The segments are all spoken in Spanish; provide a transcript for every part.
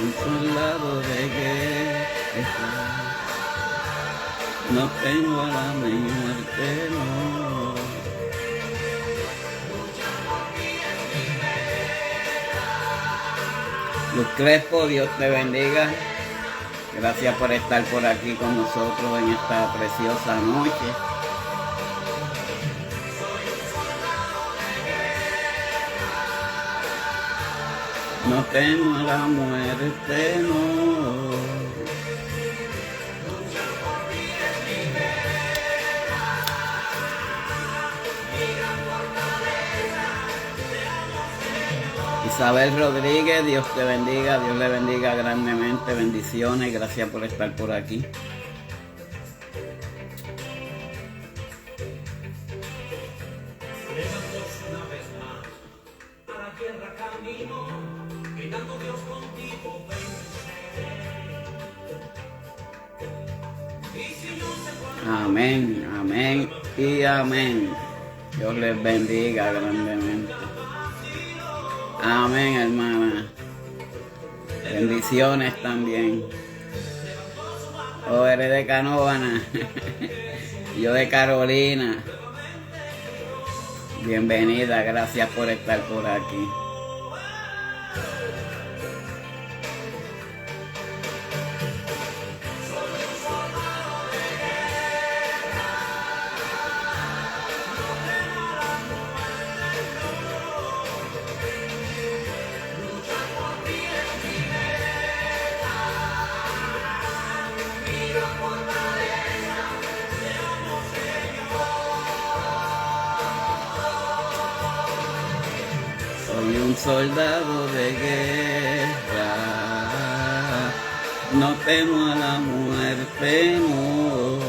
Un soldado de guerra, no tengo a la muerte, no. Luz Crespo, Dios te bendiga. Gracias por estar por aquí con nosotros en esta preciosa noche. No temo a la muerte, no. Isabel Rodríguez, Dios te bendiga, Dios le bendiga grandemente, bendiciones, gracias por estar por aquí. Amén, amén y amén. Dios les bendiga grandemente. Amén, hermana. Bendiciones también. Oh, eres de Canóvana. Yo de Carolina. Bienvenida, gracias por estar por aquí. Soy un soldado de guerra, no temo a la muerte, no.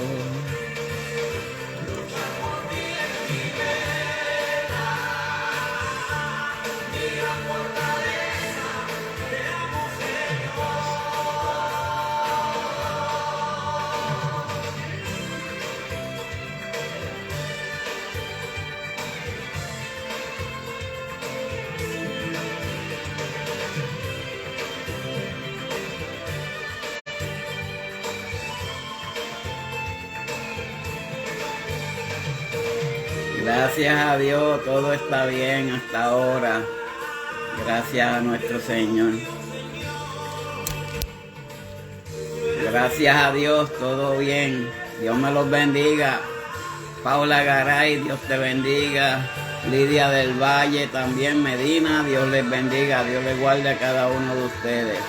Gracias a Dios, todo está bien hasta ahora. Gracias a nuestro Señor. Gracias a Dios, todo bien. Dios me los bendiga. Paula Garay, Dios te bendiga. Lidia del Valle, también Medina, Dios les bendiga. Dios les guarde a cada uno de ustedes.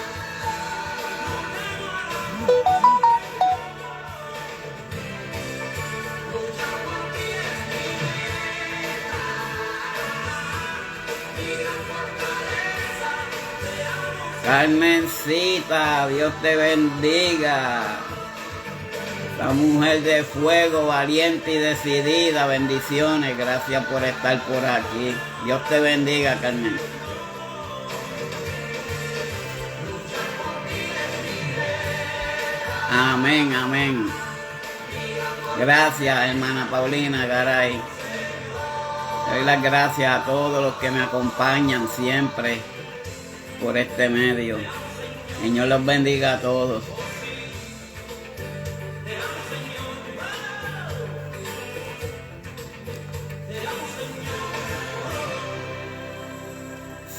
Carmencita, Dios te bendiga. La mujer de fuego, valiente y decidida, bendiciones, gracias por estar por aquí. Dios te bendiga, Carmen. Amén, amén. Gracias, hermana Paulina Garay. Doy las gracias a todos los que me acompañan siempre por este medio. Señor los bendiga a todos.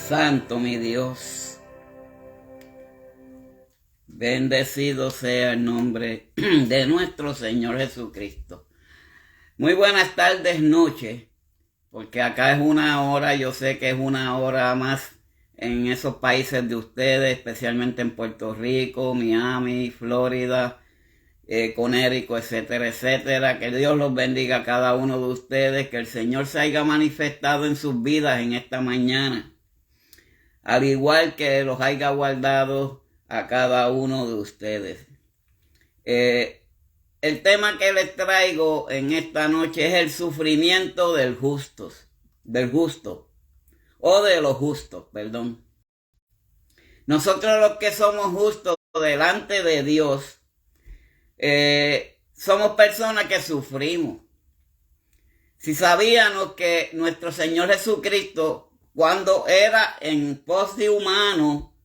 Santo mi Dios, bendecido sea el nombre de nuestro Señor Jesucristo. Muy buenas tardes, noches, porque acá es una hora, yo sé que es una hora más en esos países de ustedes, especialmente en Puerto Rico, Miami, Florida, Connecticut, etcétera, etcétera. Que Dios los bendiga a cada uno de ustedes, que el Señor se haya manifestado en sus vidas en esta mañana, al igual que los haya guardado a cada uno de ustedes. el tema que les traigo en esta noche es el sufrimiento del justo, o de los justos, perdón. Nosotros los que somos justos delante de Dios, somos personas que sufrimos. Si sabíamos que nuestro Señor Jesucristo, cuando era en pos de humano,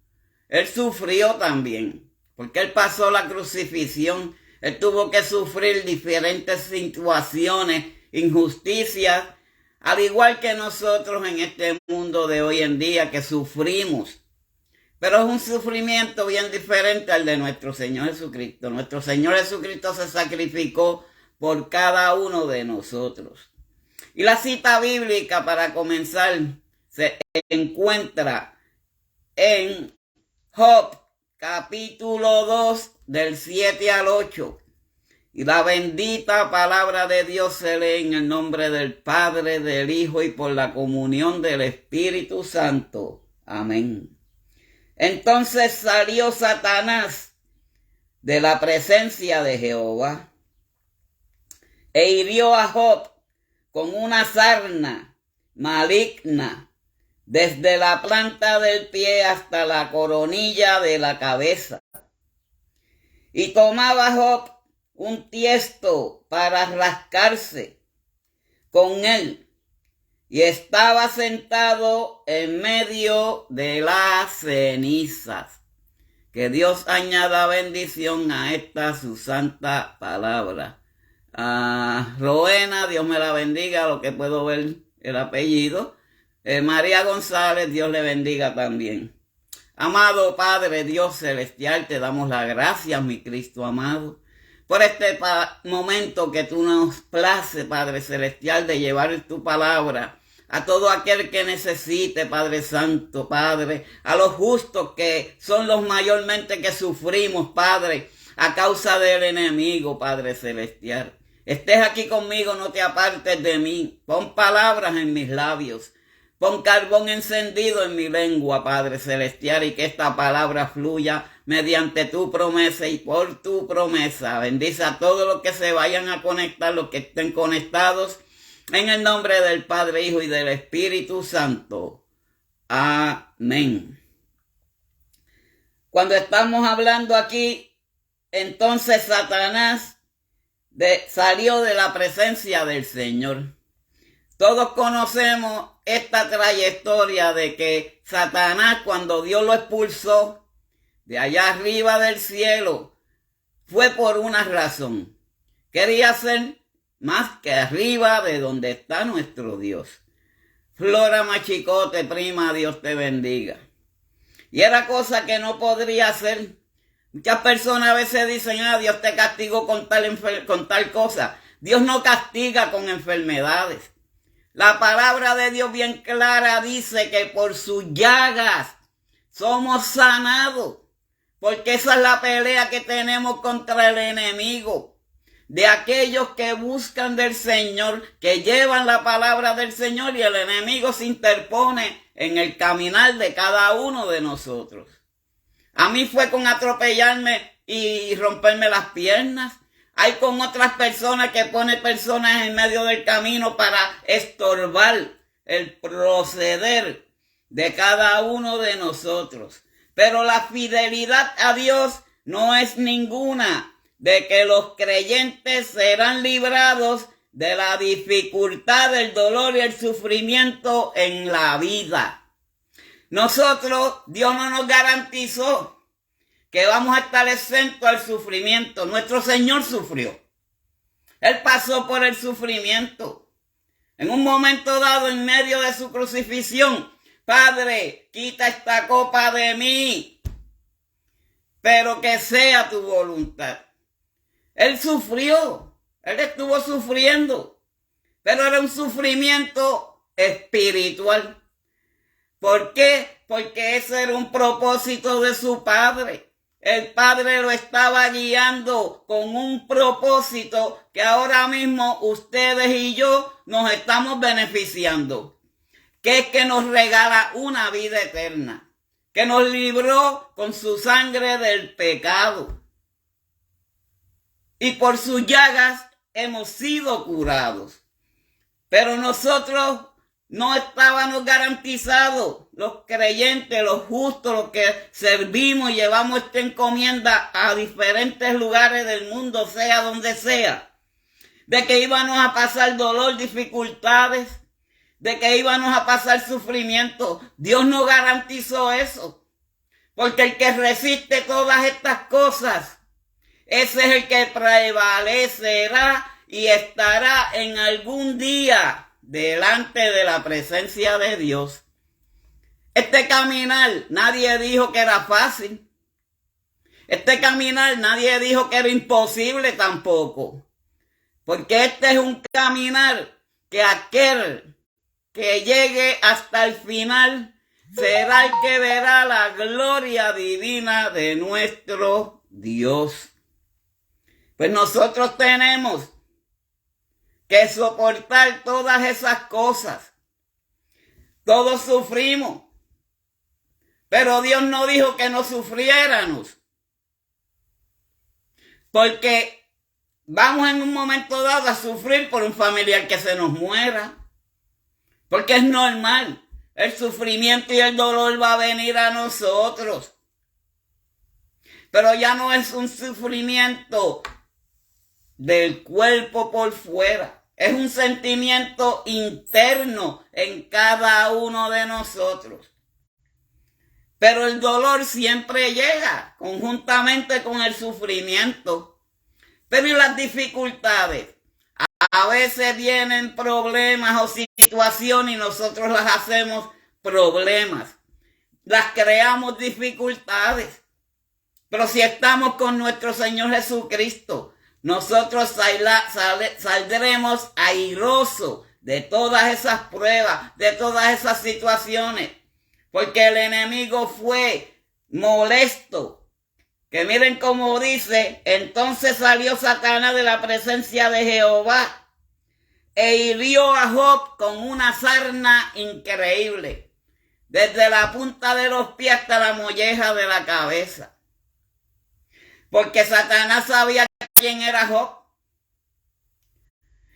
Él sufrió también, porque Él pasó la crucifixión, Él tuvo que sufrir diferentes situaciones, injusticias, al igual que nosotros en este mundo de hoy en día que sufrimos. Pero es un sufrimiento bien diferente al de nuestro Señor Jesucristo. Nuestro Señor Jesucristo se sacrificó por cada uno de nosotros. Y la cita bíblica para comenzar se encuentra en Job, capítulo 2, del 7 al 8. Y la bendita palabra de Dios se lee en el nombre del Padre, del Hijo y por la comunión del Espíritu Santo. Amén. Entonces salió Satanás de la presencia de Jehová e hirió a Job con una sarna maligna desde la planta del pie hasta la coronilla de la cabeza. Y tomaba Job un tiesto para rascarse con él, y estaba sentado en medio de las cenizas. Que Dios añada bendición a esta su santa palabra. Roena, Dios me la bendiga, lo que puedo ver el apellido. María González, Dios le bendiga también. Amado Padre Dios celestial, te damos las gracias, mi Cristo amado, por este momento que tú nos place, Padre celestial, de llevar tu palabra a todo aquel que necesite, Padre Santo, Padre, a los justos que son los mayormente que sufrimos, Padre, a causa del enemigo, Padre celestial. Estés aquí conmigo, no te apartes de mí. Pon palabras en mis labios. Pon carbón encendido en mi lengua, Padre celestial, y que esta palabra fluya mediante tu promesa y por tu promesa. Bendice a todos los que se vayan a conectar, los que estén conectados, en el nombre del Padre, Hijo y del Espíritu Santo. Amén. Cuando estamos hablando aquí, entonces Satanás salió de la presencia del Señor. Todos conocemos esta trayectoria de que Satanás, cuando Dios lo expulsó de allá arriba del cielo, fue por una razón. Quería ser más que arriba de donde está nuestro Dios. Flora Machicote, prima, Dios te bendiga. Y era cosa que no podría hacer. Muchas personas a veces dicen, Dios te castigó con tal cosa. Dios no castiga con enfermedades. La palabra de Dios bien clara dice que por sus llagas somos sanados. Porque esa es la pelea que tenemos contra el enemigo. De aquellos que buscan del Señor, que llevan la palabra del Señor, y el enemigo se interpone en el caminar de cada uno de nosotros. A mí fue con atropellarme y romperme las piernas. Hay con otras personas que ponen personas en medio del camino para estorbar el proceder de cada uno de nosotros. Pero la fidelidad a Dios no es ninguna, de que los creyentes serán librados de la dificultad, el dolor y el sufrimiento en la vida. Nosotros, Dios no nos garantizó que vamos a estar exentos al sufrimiento. Nuestro Señor sufrió. Él pasó por el sufrimiento. En un momento dado, en medio de su crucifixión, Padre, quita esta copa de mí, pero que sea tu voluntad. Él sufrió, él estuvo sufriendo, pero era un sufrimiento espiritual. ¿Por qué? Porque ese era un propósito de su Padre. El Padre lo estaba guiando con un propósito que ahora mismo ustedes y yo nos estamos beneficiando, que es que nos regala una vida eterna, que nos libró con su sangre del pecado. y por sus llagas hemos sido curados. Pero nosotros no estábamos garantizados, los creyentes, los justos, los que servimos y llevamos esta encomienda a diferentes lugares del mundo, sea donde sea, de que íbamos a pasar dolor, dificultades, de que íbamos a pasar sufrimiento. Dios no garantizó eso, porque el que resiste todas estas cosas, ese es el que prevalecerá y estará en algún día delante de la presencia de Dios. Este caminar, nadie dijo que era fácil. Este caminar, nadie dijo que era imposible tampoco. Porque este es un caminar que aquel que llegue hasta el final será el que verá la gloria divina de nuestro Dios. Pues nosotros tenemos que soportar todas esas cosas. Todos sufrimos. Pero Dios no dijo que no sufriéramos. Porque vamos en un momento dado a sufrir por un familiar que se nos muera. Porque es normal. El sufrimiento y el dolor va a venir a nosotros. Pero ya no es un sufrimiento del cuerpo por fuera. Es un sentimiento interno en cada uno de nosotros. Pero el dolor siempre llega conjuntamente con el sufrimiento. Pero y las dificultades. A veces vienen problemas o situaciones y nosotros las hacemos problemas. Las creamos dificultades. Pero si estamos con nuestro Señor Jesucristo, nosotros saldremos airosos de todas esas pruebas, de todas esas situaciones. Porque el enemigo fue molesto. Que miren cómo dice, entonces salió Satanás de la presencia de Jehová e hirió a Job con una sarna increíble, desde la punta de los pies hasta la molleja de la cabeza. Porque Satanás sabía quién era Job.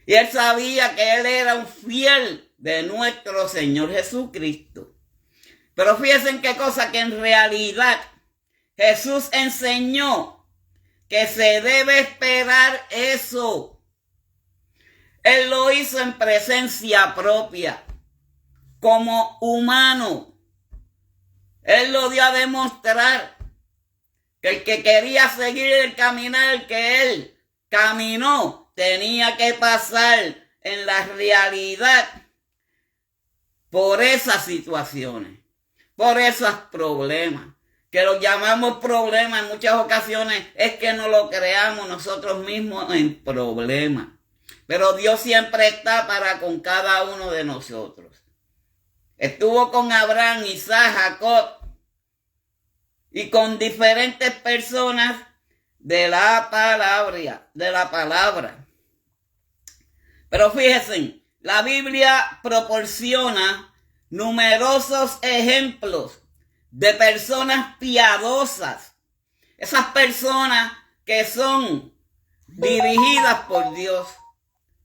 Y él sabía que él era un fiel de nuestro Señor Jesucristo. Pero fíjense qué cosa, que en realidad Jesús enseñó que se debe esperar eso. Él lo hizo en presencia propia, como humano. Él lo dio a demostrar que el que quería seguir el caminar que él caminó tenía que pasar en la realidad por esas situaciones, por esos problemas, que los llamamos problemas en muchas ocasiones, es que no lo creamos nosotros mismos en problemas. Pero Dios siempre está para con cada uno de nosotros. Estuvo con Abraham, Isaac, Jacob y con diferentes personas de la palabra. Pero fíjense, la Biblia proporciona numerosos ejemplos de personas piadosas. Esas personas que son dirigidas por Dios.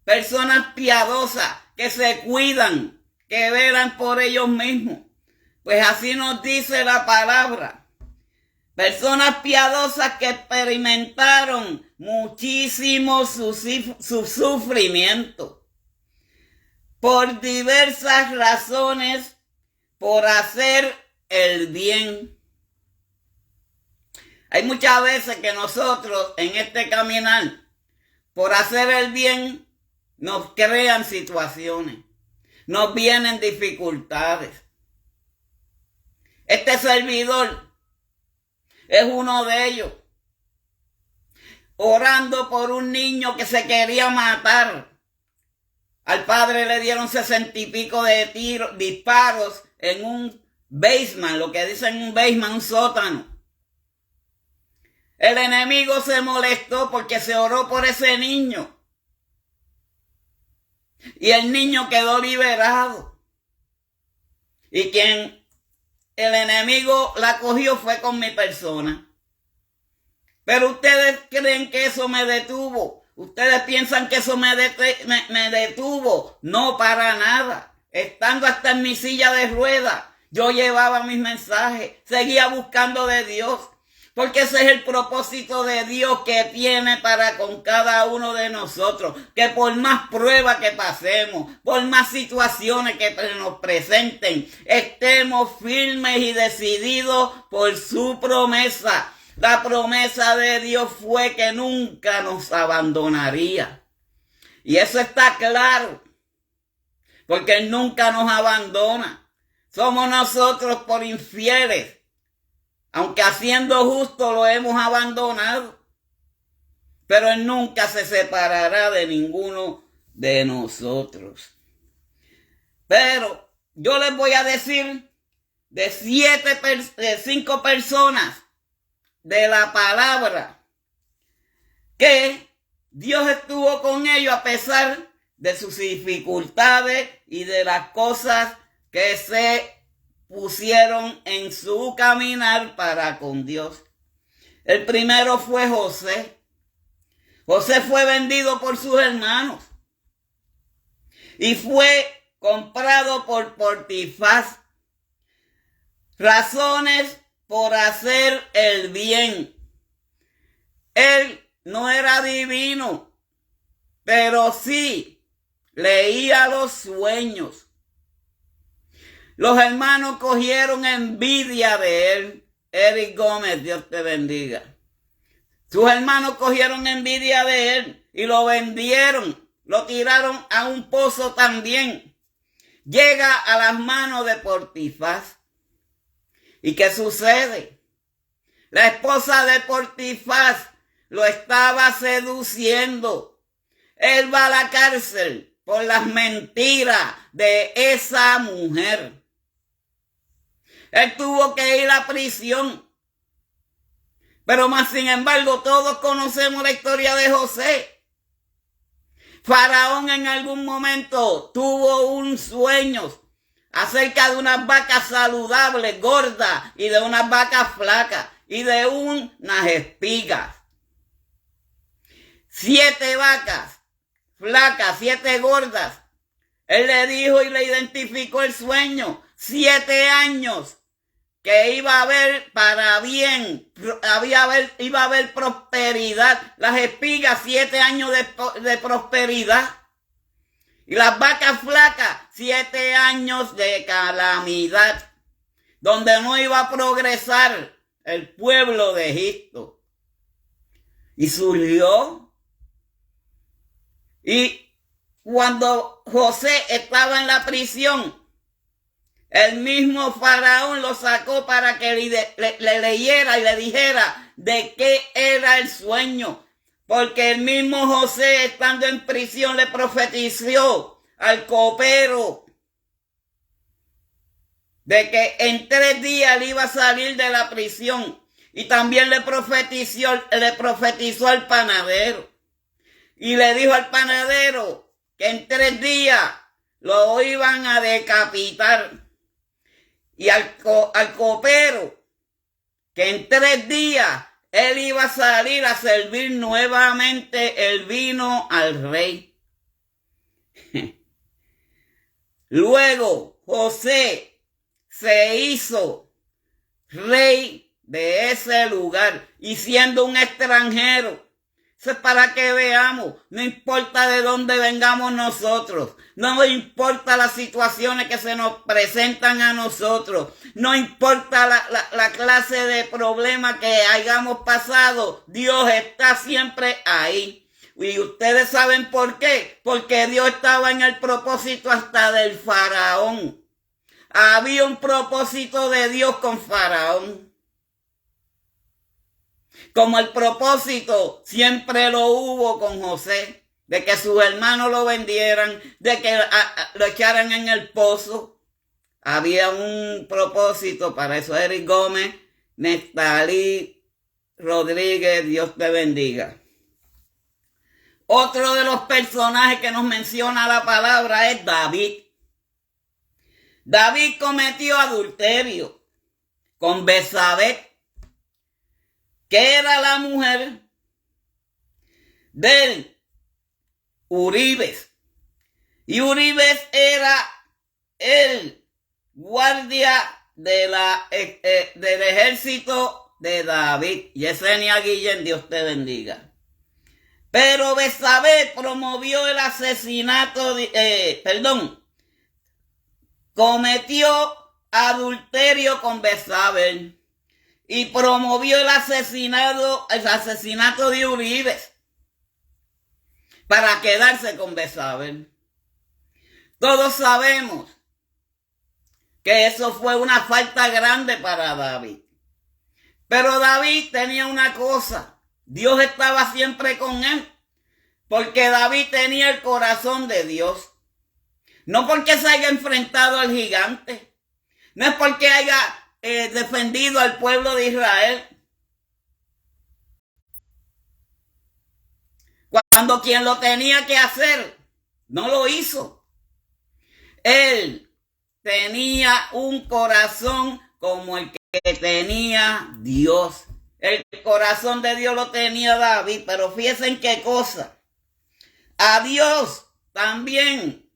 Personas piadosas que se cuidan, que velan por ellos mismos. Pues así nos dice la palabra. Personas piadosas que experimentaron muchísimo su sufrimiento por diversas razones, por hacer el bien. Hay muchas veces que nosotros en este caminar, por hacer el bien, nos crean situaciones, nos vienen dificultades. Este servidor es uno de ellos. Orando por un niño que se quería matar. Al padre le dieron 60 y pico de disparos en un basement, lo que dicen un basement, un sótano. El enemigo se molestó porque se oró por ese niño. Y el niño quedó liberado. Y quien el enemigo la cogió fue con mi persona. Pero ustedes creen que eso me detuvo. Ustedes piensan que eso me detuvo. No, para nada. Estando hasta en mi silla de ruedas, yo llevaba mis mensajes. Seguía buscando de Dios. Porque ese es el propósito de Dios que tiene para con cada uno de nosotros. Que por más pruebas que pasemos, por más situaciones que nos presenten, estemos firmes y decididos por su promesa. La promesa de Dios fue que nunca nos abandonaría. Y eso está claro. Porque Él nunca nos abandona. Somos nosotros por infieles. Aunque haciendo justo lo hemos abandonado. Pero Él nunca se separará de ninguno de nosotros. Pero yo les voy a decir de 5 personas de la palabra que Dios estuvo con ellos a pesar de sus dificultades y de las cosas que se pusieron en su caminar para con Dios. El primero fue José. José fue vendido por sus hermanos y fue comprado por Potifar. Razones por hacer el bien. Él no era divino, pero sí leía los sueños. Los hermanos cogieron envidia de él. Eric Gómez, Dios te bendiga. Sus hermanos cogieron envidia de él y lo vendieron. Lo tiraron a un pozo también. Llega a las manos de Potifar. ¿Y qué sucede? La esposa de Potifar lo estaba seduciendo. Él va a la cárcel por las mentiras de esa mujer. Él tuvo que ir a prisión. Pero más sin embargo, todos conocemos la historia de José. Faraón en algún momento tuvo un sueño acerca de unas vacas saludables, gordas, y de unas vacas flacas, y de unas espigas. 7 vacas flacas, 7 gordas. Él le dijo y le identificó el sueño. 7 años que iba a haber para bien, iba a haber prosperidad. Las espigas, 7 años de prosperidad. Y las vacas flacas, 7 años de calamidad, donde no iba a progresar el pueblo de Egipto. Y surgió. Y cuando José estaba en la prisión, el mismo Faraón lo sacó para que le leyera y le dijera de qué era el sueño. Porque el mismo José, estando en prisión, le profetizó al copero de que en 3 días él iba a salir de la prisión. Y también le profetizó al panadero. Y le dijo al panadero que en 3 días lo iban a decapitar. Y al copero que en 3 días él iba a salir a servir nuevamente el vino al rey. Luego José se hizo rey de ese lugar y siendo un extranjero. Eso es para que veamos, no importa de dónde vengamos nosotros, no importa las situaciones que se nos presentan a nosotros, no importa la clase de problema que hayamos pasado, Dios está siempre ahí. Y ustedes saben por qué, porque Dios estaba en el propósito hasta del Faraón. Había un propósito de Dios con Faraón. Como el propósito siempre lo hubo con José, de que sus hermanos lo vendieran, de que lo echaran en el pozo. Había un propósito para eso. Eric Gómez, Nestalí Rodríguez, Dios te bendiga. Otro de los personajes que nos menciona la palabra es David. David cometió adulterio con Betsabé. que era la mujer del Uribes. Y Uribes era el guardia del ejército de David. Yesenia Guillén, Dios te bendiga. Pero Betsabé promovió el asesinato, cometió adulterio con Betsabé y promovió el asesinato de Uribes para quedarse con Betsabé. Todos sabemos que eso fue una falta grande para David. Pero David tenía una cosa: Dios estaba siempre con él, porque David tenía el corazón de Dios. No porque se haya enfrentado al gigante, no es porque haya defendido al pueblo de Israel. Cuando quien lo tenía que hacer no lo hizo. Él tenía un corazón como el que tenía Dios. El corazón de Dios lo tenía David, pero fíjense en qué cosa. A Dios también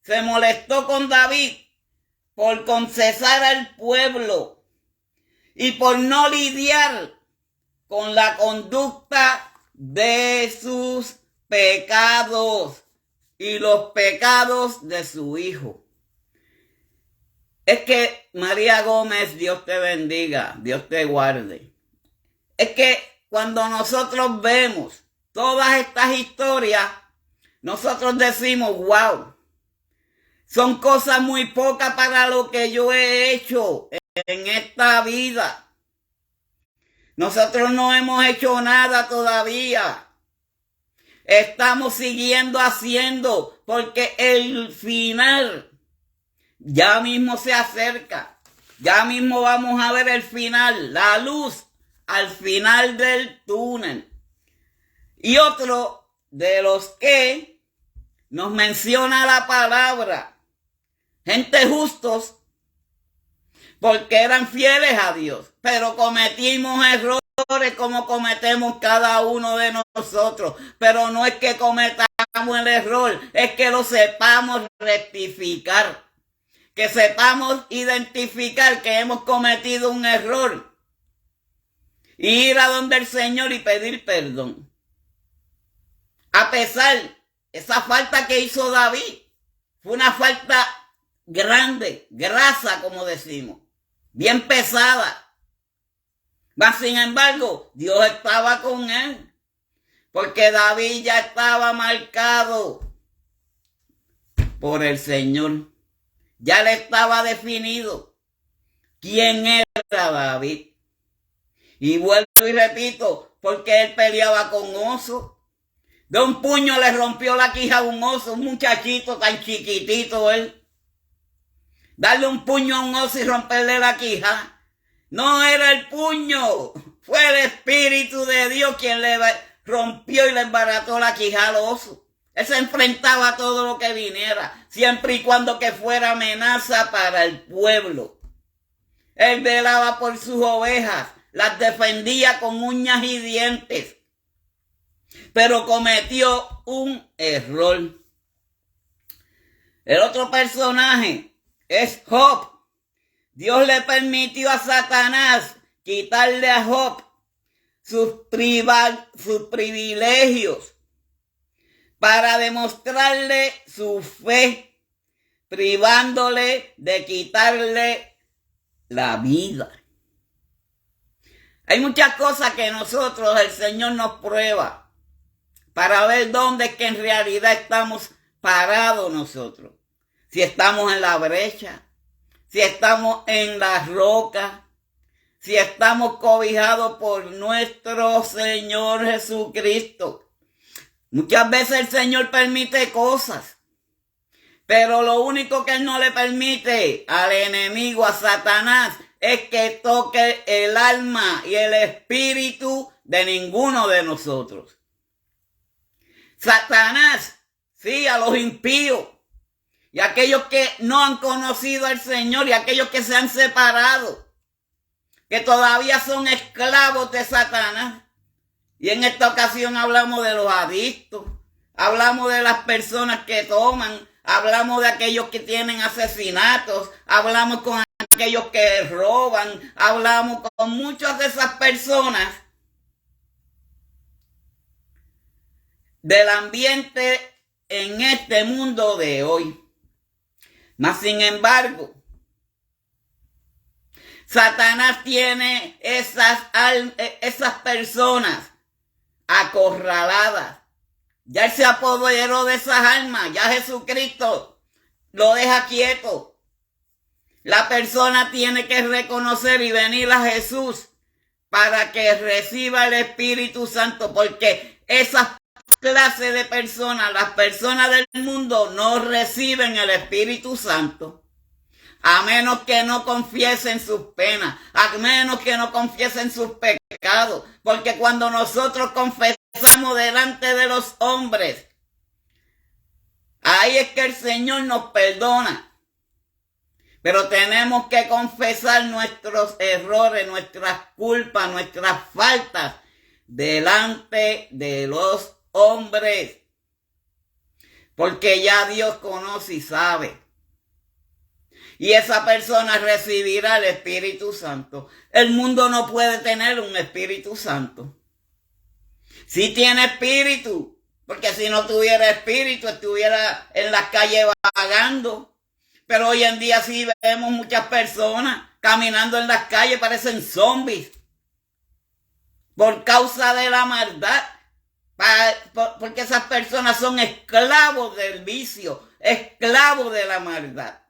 se molestó con David por concesar al pueblo y por no lidiar con la conducta de sus pecados y los pecados de su hijo. Es que, María Gómez, Dios te bendiga, Dios te guarde. Es que cuando nosotros vemos todas estas historias, nosotros decimos, wow, son cosas muy pocas para lo que yo he hecho en esta vida. Nosotros no hemos hecho nada todavía. Estamos siguiendo haciendo porque el final ya mismo se acerca. Ya mismo vamos a ver el final, la luz al final del túnel. Y otro de los que nos menciona la palabra, gente justos, porque eran fieles a Dios, pero cometimos errores como cometemos cada uno de nosotros. Pero no es que cometamos el error, es que lo sepamos rectificar, que sepamos identificar que hemos cometido un error y ir a donde el Señor y pedir perdón. A pesar esa falta que hizo David, fue una falta grande, grasa, como decimos, bien pesada. Mas, sin embargo, Dios estaba con él, porque David ya estaba marcado por el Señor. Ya le estaba definido quién era David. Y vuelvo y repito, porque él peleaba con osos. De un puño le rompió la quija a un oso, un muchachito tan chiquitito él. Darle un puño a un oso y romperle la quija. No era el puño, fue el Espíritu de Dios quien le rompió y le embarató la quija al oso. Él se enfrentaba a todo lo que viniera, siempre y cuando que fuera amenaza para el pueblo. Él velaba por sus ovejas, las defendía con uñas y dientes, pero cometió un error. El otro personaje es Job. Dios le permitió a Satanás quitarle a Job sus privilegios para demostrarle su fe, privándole de quitarle la vida. Hay muchas cosas que nosotros, el Señor nos prueba para ver dónde es que en realidad estamos parados nosotros. Si estamos en la brecha, si estamos en la roca, si estamos cobijados por nuestro Señor Jesucristo. Muchas veces el Señor permite cosas, pero lo único que Él no le permite al enemigo, a Satanás, es que toque el alma y el espíritu de ninguno de nosotros. Satanás, sí, a los impíos, y aquellos que no han conocido al Señor y aquellos que se han separado. que todavía son esclavos de Satanás. Y en esta ocasión hablamos de los adictos, hablamos de las personas que toman, hablamos de aquellos que tienen asesinatos, hablamos con aquellos que roban, hablamos con muchas de esas personas del ambiente en este mundo de hoy. Mas sin embargo, Satanás tiene esas personas acorraladas. Ya él se apoderó de esas almas, ya Jesucristo lo deja quieto. La persona tiene que reconocer y venir a Jesús para que reciba el Espíritu Santo, porque esas clases de personas, las personas del mundo, no reciben el Espíritu Santo, a menos que no confiesen sus penas, a menos que no confiesen sus pecados, porque cuando nosotros confesamos delante de los hombres, ahí es que el Señor nos perdona. Pero tenemos que confesar nuestros errores, nuestras culpas, nuestras faltas delante de los hombres. Porque ya Dios conoce y sabe. Y esa persona recibirá el Espíritu Santo. El mundo no puede tener un Espíritu Santo. Sí tiene espíritu, porque si no tuviera espíritu estuviera en las calles vagando. Pero hoy en día sí vemos muchas personas caminando en las calles, parecen zombies. Por causa de la maldad. Porque esas personas son esclavos del vicio, esclavos de la maldad.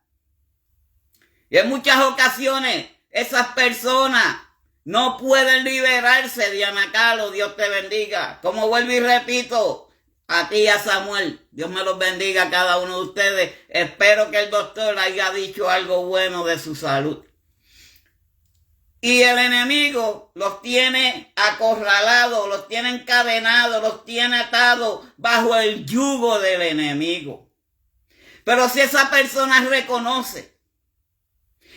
Y en muchas ocasiones esas personas no pueden liberarse. Diana Carlos, Dios te bendiga. Como vuelvo y repito, a ti y a Samuel, Dios me los bendiga a cada uno de ustedes. Espero que el doctor haya dicho algo bueno de su salud. Y el enemigo los tiene acorralados, los tiene encadenados, los tiene atados bajo el yugo del enemigo. Pero si esa persona reconoce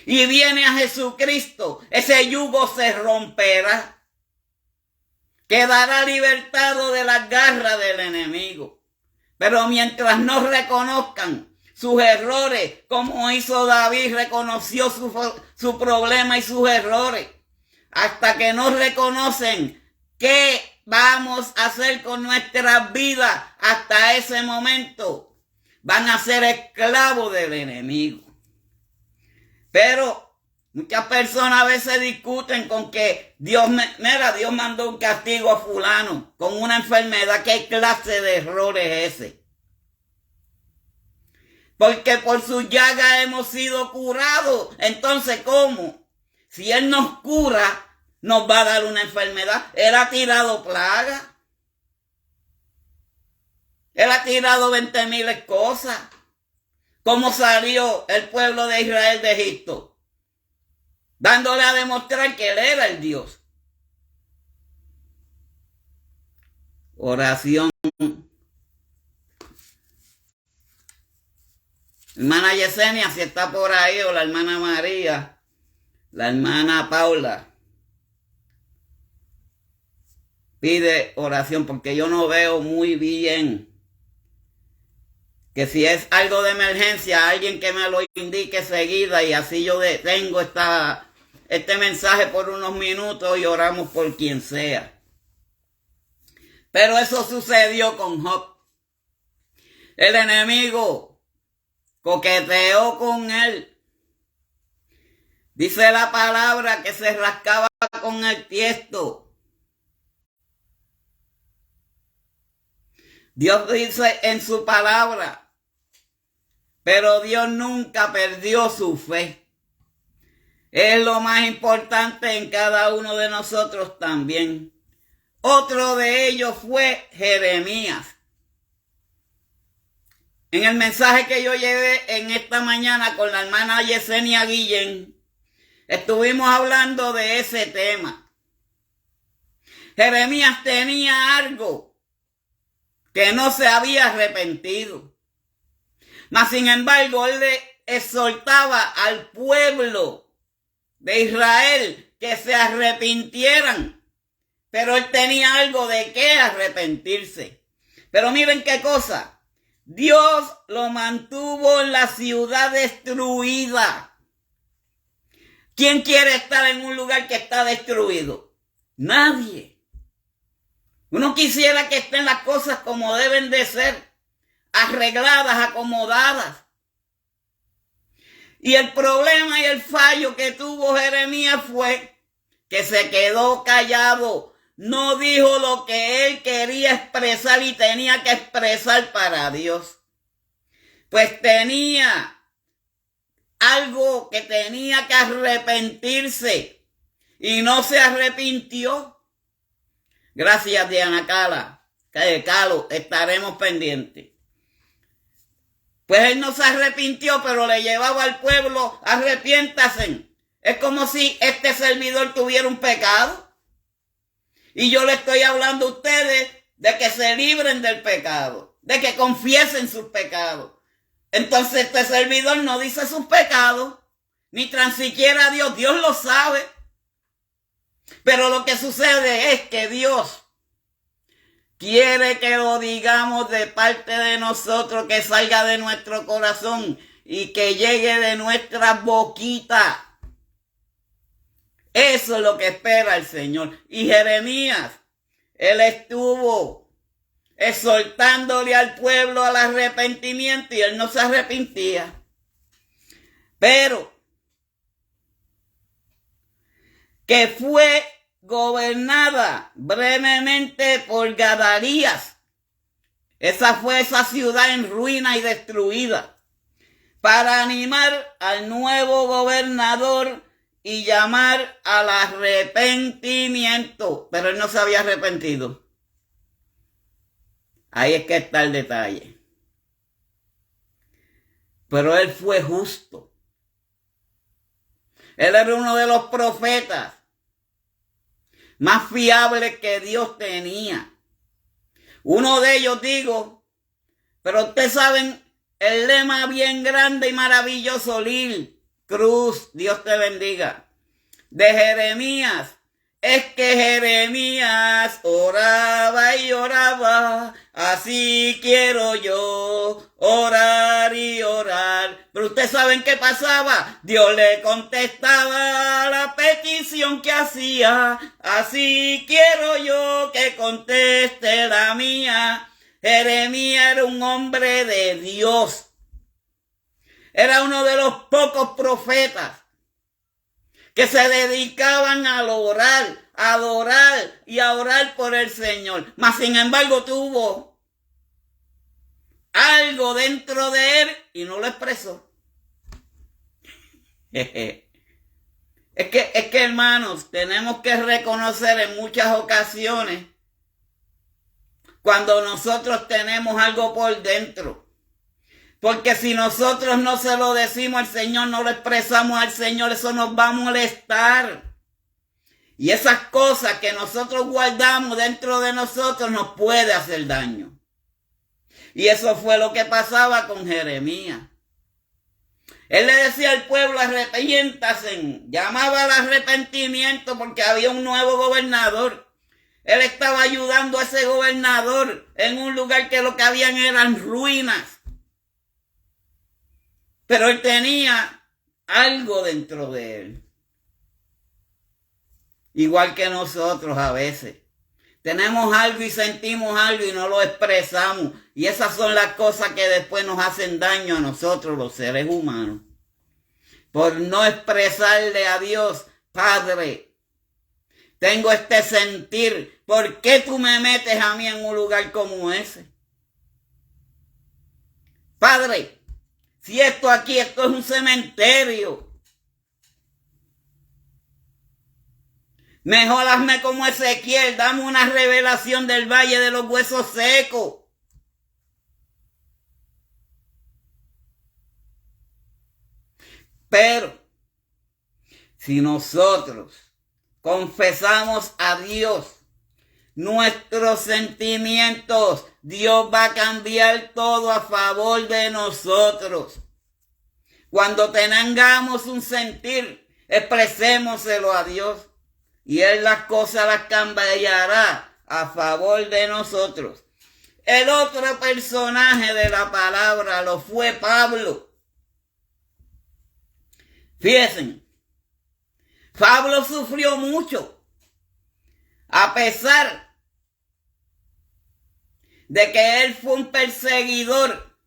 y viene a Jesucristo, ese yugo se romperá. Quedará libertado de las garras del enemigo. Pero mientras no reconozcan sus errores, como hizo David, reconoció su problema y sus errores. Hasta que no reconocen qué vamos a hacer con nuestras vidas, hasta ese momento van a ser esclavos del enemigo. Pero muchas personas a veces discuten con que Dios mandó un castigo a fulano con una enfermedad. ¿Qué clase de error es ese? Porque por su llaga hemos sido curados. Entonces, ¿cómo? Si Él nos cura, nos va a dar una enfermedad. Él ha tirado plagas. Él ha tirado 20,000 cosas. ¿Cómo salió el pueblo de Israel de Egipto? Dándole a demostrar que Él era el Dios. Oración. Hermana Yesenia, si está por ahí, o la hermana María, la hermana Paula, pide oración porque yo no veo muy bien. Que si es algo de emergencia, alguien que me lo indique seguida y así yo detengo este mensaje por unos minutos y oramos por quien sea. Pero eso sucedió con Job. El enemigo coqueteó con él. Dice la palabra que se rascaba con el tiesto. Dios dice en su palabra, pero Dios nunca perdió su fe. Es lo más importante en cada uno de nosotros también. Otro de ellos fue Jeremías. En el mensaje que yo llevé en esta mañana con la hermana Yesenia Guillén, estuvimos hablando de ese tema. Jeremías tenía algo que no se había arrepentido. Mas sin embargo, él le exhortaba al pueblo de Israel que se arrepintieran. Pero él tenía algo de qué arrepentirse. Pero miren qué cosa. Dios lo mantuvo en la ciudad destruida. ¿Quién quiere estar en un lugar que está destruido? Nadie. Uno quisiera que estén las cosas como deben de ser, arregladas, acomodadas. Y el problema y el fallo que tuvo Jeremías fue que se quedó callado. No dijo lo que él quería expresar y tenía que expresar para Dios. Pues tenía algo que tenía que arrepentirse y no se arrepintió. Gracias, Diana Calo, estaremos pendientes. Pues él no se arrepintió, pero le llevaba al pueblo, arrepiéntase. Es como si este servidor tuviera un pecado. Y yo le estoy hablando a ustedes de que se libren del pecado, de que confiesen sus pecados. Entonces este servidor no dice sus pecados, ni tan siquiera a Dios. Dios lo sabe. Pero lo que sucede es que Dios quiere que lo digamos de parte de nosotros, que salga de nuestro corazón y que llegue de nuestra boquita. Eso es lo que espera el Señor. Y Jeremías, él estuvo exhortándole al pueblo al arrepentimiento y él no se arrepentía. Pero que fue gobernada brevemente por Gadarías. Esa fue esa ciudad en ruina y destruida, para animar al nuevo gobernador y llamar al arrepentimiento. Pero él no se había arrepentido. Ahí es que está el detalle. Pero él fue justo. Él era uno de los profetas más fiables que Dios tenía. Uno de ellos, digo, pero ustedes saben el lema bien grande y maravilloso, Lil Cruz, Dios te bendiga, de Jeremías, es que Jeremías oraba y oraba, así quiero yo orar y orar. Pero ustedes saben qué pasaba. Dios le contestaba la petición que hacía, así quiero yo que conteste la mía. Jeremías era un hombre de Dios. Era uno de los pocos profetas que se dedicaban a orar, a adorar y a orar por el Señor. Mas sin embargo tuvo algo dentro de él y no lo expresó. Es que hermanos, tenemos que reconocer en muchas ocasiones cuando nosotros tenemos algo por dentro. Porque si nosotros no se lo decimos al Señor, no lo expresamos al Señor, eso nos va a molestar. Y esas cosas que nosotros guardamos dentro de nosotros nos puede hacer daño. Y eso fue lo que pasaba con Jeremías. Él le decía al pueblo, arrepiéntase, llamaba al arrepentimiento porque había un nuevo gobernador. Él estaba ayudando a ese gobernador en un lugar que lo que habían eran ruinas. Pero él tenía algo dentro de él. Igual que nosotros a veces. Tenemos algo y sentimos algo y no lo expresamos. Y esas son las cosas que después nos hacen daño a nosotros, los seres humanos. Por no expresarle a Dios, Padre, tengo este sentir. ¿Por qué tú me metes a mí en un lugar como ese? Padre, si esto es un cementerio. Mejor hazme como Ezequiel, dame una revelación del valle de los huesos secos. Pero si nosotros confesamos a Dios nuestros sentimientos, Dios va a cambiar todo a favor de nosotros. Cuando tengamos un sentir, expresémoselo a Dios. y Él las cosas las cambiará a favor de nosotros. El otro personaje de la palabra lo fue Pablo. Fíjense, Pablo sufrió mucho, a pesar de que él fue un perseguidor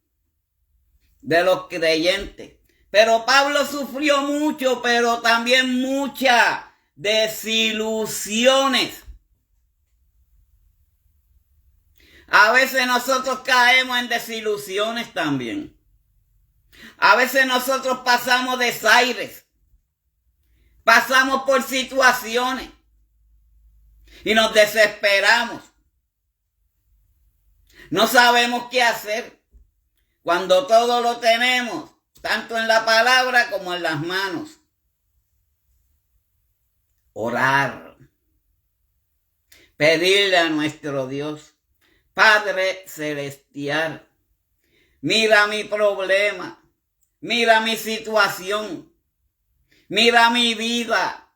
de los creyentes. Pero Pablo sufrió mucho, pero también muchas desilusiones. A veces nosotros caemos en desilusiones también. A veces nosotros pasamos desaires. Pasamos por situaciones y nos desesperamos. No sabemos qué hacer cuando todo lo tenemos, tanto en la palabra como en las manos. Orar. Pedirle a nuestro Dios, Padre Celestial, mira mi problema, mira mi situación, mira mi vida.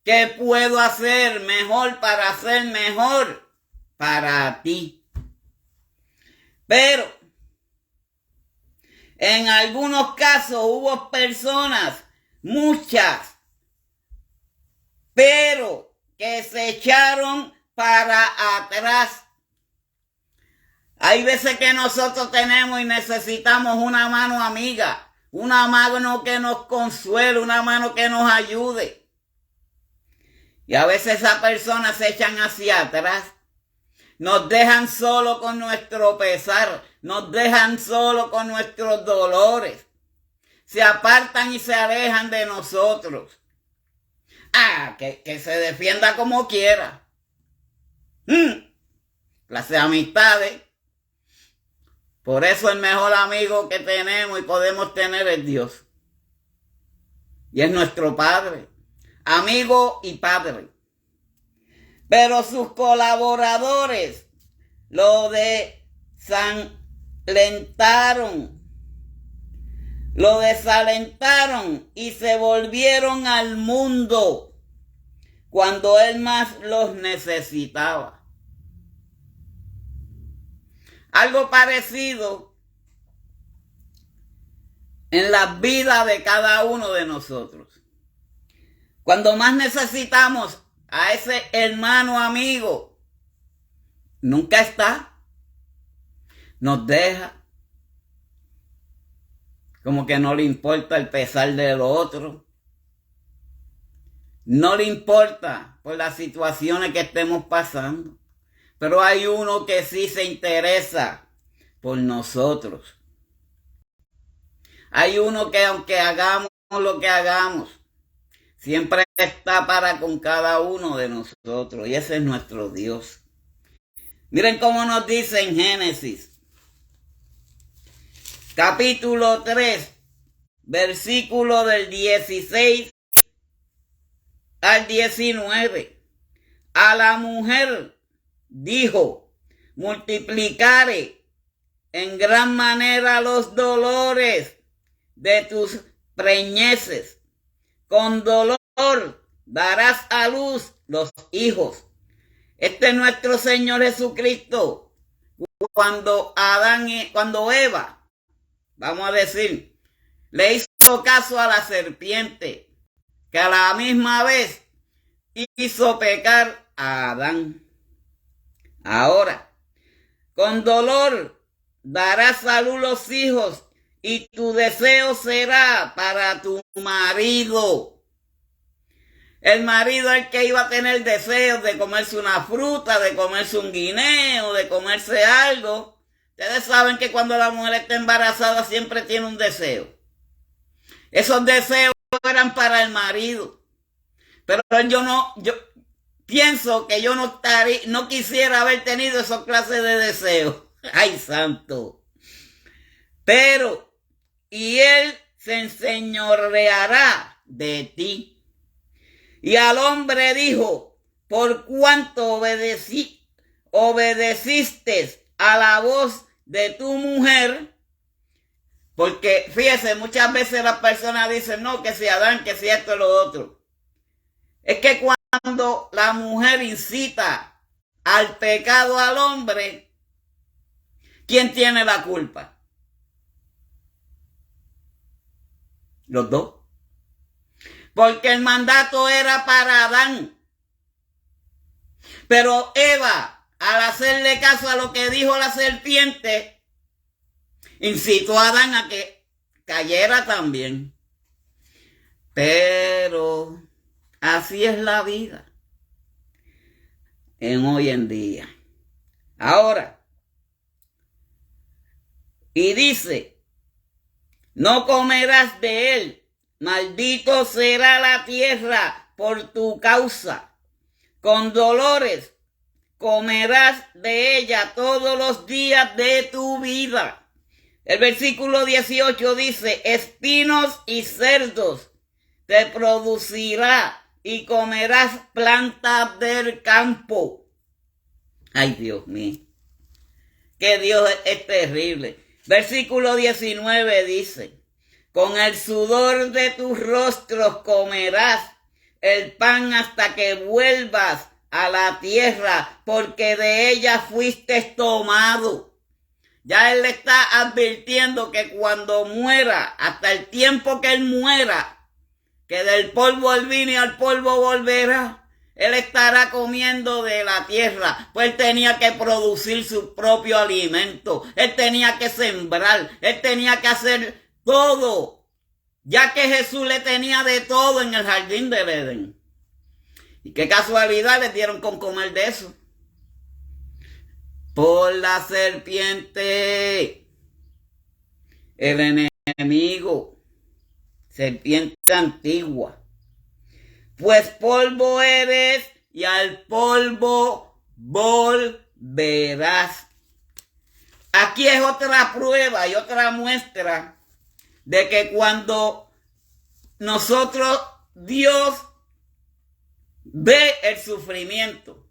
¿Qué puedo hacer mejor para ser mejor para ti? Pero en algunos casos hubo personas, muchas, pero que se echaron para atrás. Hay veces que nosotros tenemos y necesitamos una mano amiga, una mano que nos consuele, una mano que nos ayude. Y a veces esas personas se echan hacia atrás. Nos dejan solo con nuestro pesar, nos dejan solo con nuestros dolores. Se apartan y se alejan de nosotros. Que se defienda como quiera. Clase de amistades. Por eso el mejor amigo que tenemos y podemos tener es Dios. Y es nuestro Padre, amigo y Padre. Pero sus colaboradores lo desalentaron y se volvieron al mundo cuando él más los necesitaba. Algo parecido en la vida de cada uno de nosotros. Cuando más necesitamos a ese hermano amigo, nunca está, nos deja, como que no le importa el pesar del otro, no le importa por las situaciones que estemos pasando, pero hay uno que sí se interesa por nosotros. Hay uno que aunque hagamos lo que hagamos, siempre está para con cada uno de nosotros. Y ese es nuestro Dios. Miren cómo nos dice en Génesis, capítulo 3, versículo del 16 al 19. A la mujer dijo, multiplicaré en gran manera los dolores de tus preñeces. Con dolor darás a luz los hijos. Este es nuestro Señor Jesucristo. Cuando Eva, vamos a decir, le hizo caso a la serpiente, que a la misma vez hizo pecar a Adán. Ahora, con dolor darás a luz los hijos, y tu deseo será para tu marido. El marido es el que iba a tener deseos de comerse una fruta, de comerse un guineo, de comerse algo. Ustedes saben que cuando la mujer está embarazada siempre tiene un deseo. Esos deseos eran para el marido. Pero yo pienso que yo no quisiera haber tenido esas clases de deseos. ¡Ay, santo! Pero y él se enseñoreará de ti. Y al hombre dijo, por cuanto obedeciste a la voz de tu mujer, porque fíjese, muchas veces las personas dicen, no, que si Adán, que si esto y lo otro. Es que cuando la mujer incita al pecado al hombre, ¿quién tiene la culpa? Los dos. Porque el mandato era para Adán. Pero Eva, al hacerle caso a lo que dijo la serpiente, incitó a Adán a que cayera también. Pero así es la vida en hoy en día. Ahora, y dice, no comerás de él, maldito será la tierra por tu causa. Con dolores comerás de ella todos los días de tu vida. El versículo 18 dice, espinos y cerdos te producirá y comerás plantas del campo. Ay, Dios mío, que Dios es terrible. Versículo 19 dice, con el sudor de tus rostros comerás el pan hasta que vuelvas a la tierra, porque de ella fuiste tomado. Ya él le está advirtiendo que cuando muera, hasta el tiempo que él muera, que del polvo él vino y al polvo volverá, él estará comiendo de la tierra, pues él tenía que producir su propio alimento, él tenía que sembrar, él tenía que hacer todo, ya que Jesús le tenía de todo en el jardín del Edén. Y qué casualidad le dieron con comer de eso. Por la serpiente, el enemigo, serpiente antigua. Pues polvo eres y al polvo volverás. Aquí es otra prueba y otra muestra de que cuando nosotros, Dios ve el sufrimiento.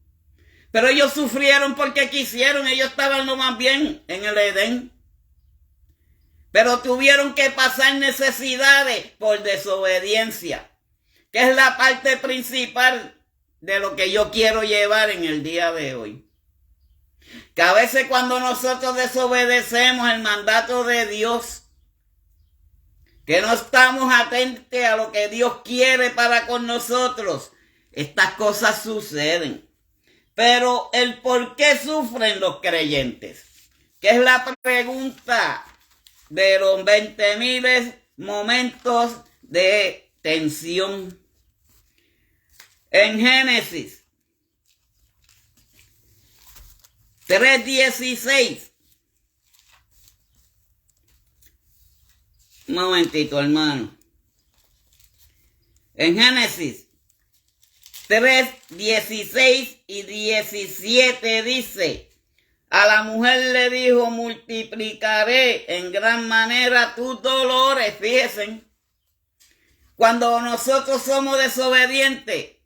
Pero ellos sufrieron porque quisieron, ellos estaban lo más bien en el Edén. Pero tuvieron que pasar necesidades por desobediencia, que es la parte principal de lo que yo quiero llevar en el día de hoy. Que a veces cuando nosotros desobedecemos el mandato de Dios, que no estamos atentos a lo que Dios quiere para con nosotros, estas cosas suceden. Pero el por qué sufren los creyentes, que es la pregunta de los 20,000 momentos de tensión. En Génesis 3:16. Un momentito, hermano. En Génesis 3:16 y 17 dice, a la mujer le dijo, multiplicaré en gran manera tus dolores. Fíjense, cuando nosotros somos desobedientes,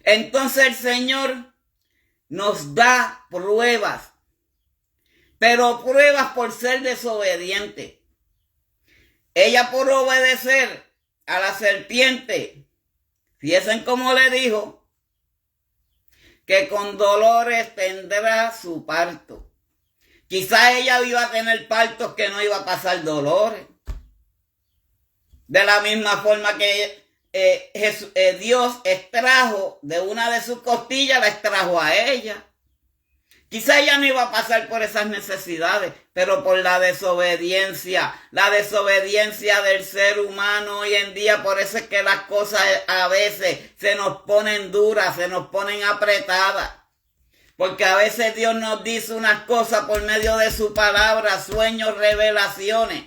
entonces el Señor nos da pruebas, pero pruebas por ser desobediente. Ella por obedecer a la serpiente, fíjense cómo le dijo, que con dolores tendrá su parto. Quizá ella iba a tener partos que no iba a pasar dolores. De la misma forma que Dios extrajo de una de sus costillas, la extrajo a ella. Quizá ella no iba a pasar por esas necesidades, pero por la desobediencia del ser humano hoy en día, por eso es que las cosas a veces se nos ponen duras, se nos ponen apretadas. Porque a veces Dios nos dice unas cosas por medio de su palabra, sueños, revelaciones,